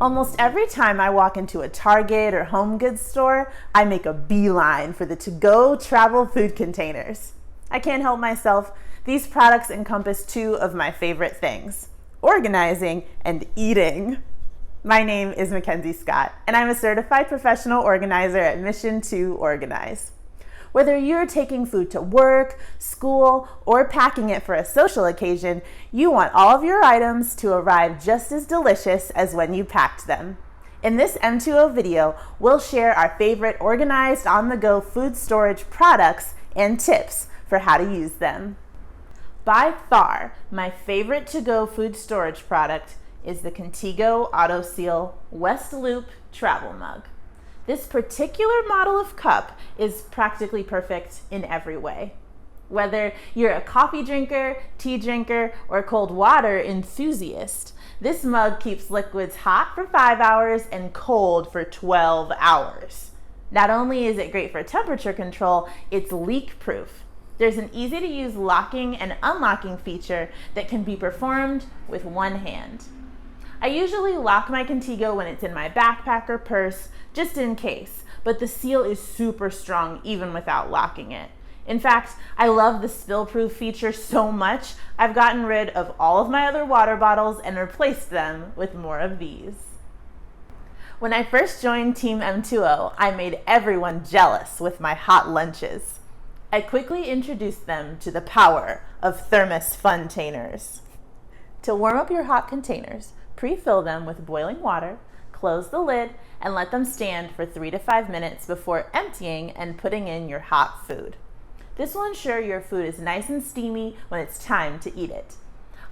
Almost every time I walk into a Target or home goods store, I make a beeline for the to-go travel food containers. I can't help myself. These products encompass two of my favorite things: organizing and eating. My name is Mackenzie Scott, and I'm a certified professional organizer at Mission to Organize. Whether you're taking food to work, school, or packing it for a social occasion, you want all of your items to arrive just as delicious as when you packed them. In this M2O video, we'll share our favorite organized on-the-go food storage products and tips for how to use them. By far, my favorite to-go food storage product is the Contigo Auto Seal West Loop Travel Mug. This particular model of cup is practically perfect in every way. Whether you're a coffee drinker, tea drinker, or cold water enthusiast, this mug keeps liquids hot for 5 hours and cold for 12 hours. Not only is it great for temperature control, it's leak-proof. There's an easy-to-use locking and unlocking feature that can be performed with one hand. I usually lock my Contigo when it's in my backpack or purse, just in case, but the seal is super strong even without locking it. In fact, I love the spill-proof feature so much, I've gotten rid of all of my other water bottles and replaced them with more of these. When I first joined Team M2O, I made everyone jealous with my hot lunches. I quickly introduced them to the power of thermos funtainers. To warm up your hot containers, pre-fill them with boiling water, close the lid, and let them stand for 3 to 5 minutes before emptying and putting in your hot food. This will ensure your food is nice and steamy when it's time to eat it.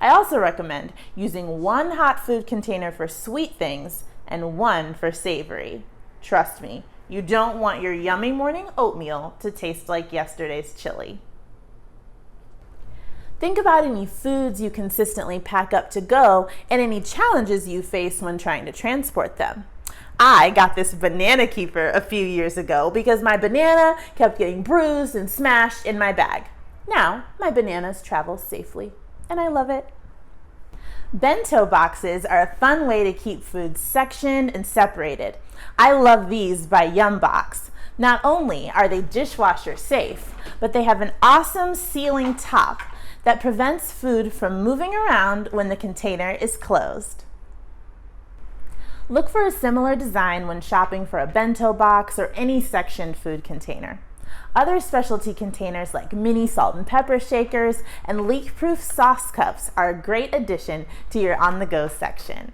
I also recommend using one hot food container for sweet things and one for savory. Trust me, you don't want your yummy morning oatmeal to taste like yesterday's chili. Think about any foods you consistently pack up to go and any challenges you face when trying to transport them. I got this banana keeper a few years ago because my banana kept getting bruised and smashed in my bag. Now, my bananas travel safely, and I love it. Bento boxes are a fun way to keep food sectioned and separated. I love these by Yumbox. Not only are they dishwasher safe, but they have an awesome sealing top that prevents food from moving around when the container is closed. Look for a similar design when shopping for a bento box or any sectioned food container. Other specialty containers like mini salt and pepper shakers and leak-proof sauce cups are a great addition to your on-the-go section.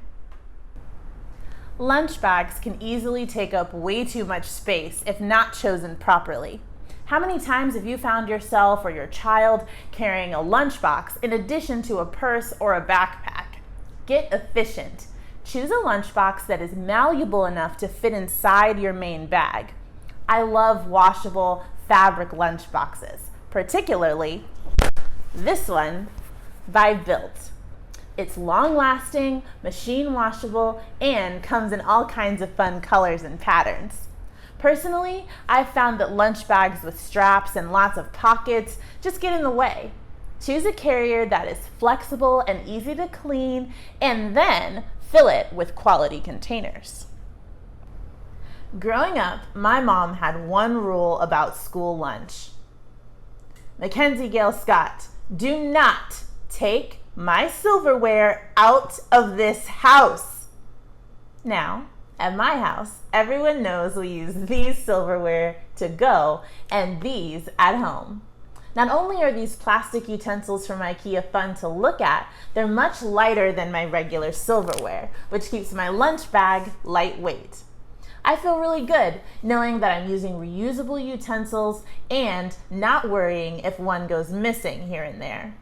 Lunch bags can easily take up way too much space if not chosen properly. How many times have you found yourself or your child carrying a lunchbox in addition to a purse or a backpack? Get efficient. Choose a lunchbox that is malleable enough to fit inside your main bag. I love washable fabric lunchboxes, particularly this one by Built. It's long-lasting, machine washable, and comes in all kinds of fun colors and patterns. Personally, I've found that lunch bags with straps and lots of pockets just get in the way. Choose a carrier that is flexible and easy to clean, and then fill it with quality containers. Growing up, my mom had one rule about school lunch. Mackenzie Gail Scott, do not take my silverware out of this house. Now, at my house, everyone knows we use these silverware to go and these at home. Not only are these plastic utensils from IKEA fun to look at, they're much lighter than my regular silverware, which keeps my lunch bag lightweight. I feel really good knowing that I'm using reusable utensils and not worrying if one goes missing here and there.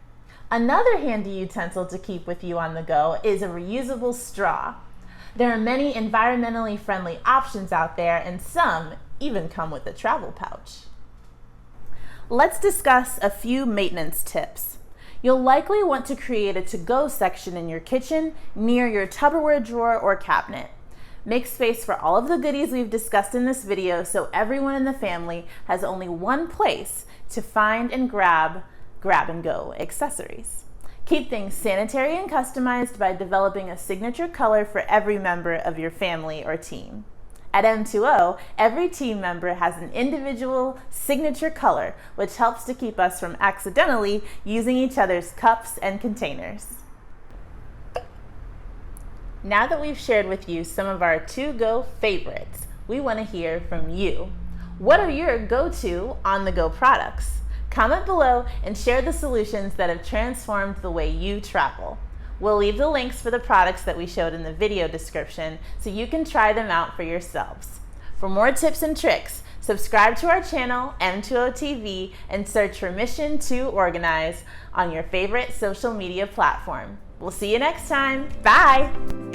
Another handy utensil to keep with you on the go is a reusable straw. There are many environmentally friendly options out there, and some even come with a travel pouch. Let's discuss a few maintenance tips. You'll likely want to create a to-go section in your kitchen near your Tupperware drawer or cabinet. Make space for all of the goodies we've discussed in this video so everyone in the family has only one place to find and grab and go accessories. Keep things sanitary and customized by developing a signature color for every member of your family or team. At M2O, every team member has an individual signature color, which helps to keep us from accidentally using each other's cups and containers. Now that we've shared with you some of our to-go favorites, we want to hear from you. What are your go-to on-the-go products? Comment below and share the solutions that have transformed the way you travel. We'll leave the links for the products that we showed in the video description so you can try them out for yourselves. For more tips and tricks, subscribe to our channel, M2O TV, and search for Mission to Organize on your favorite social media platform. We'll see you next time. Bye!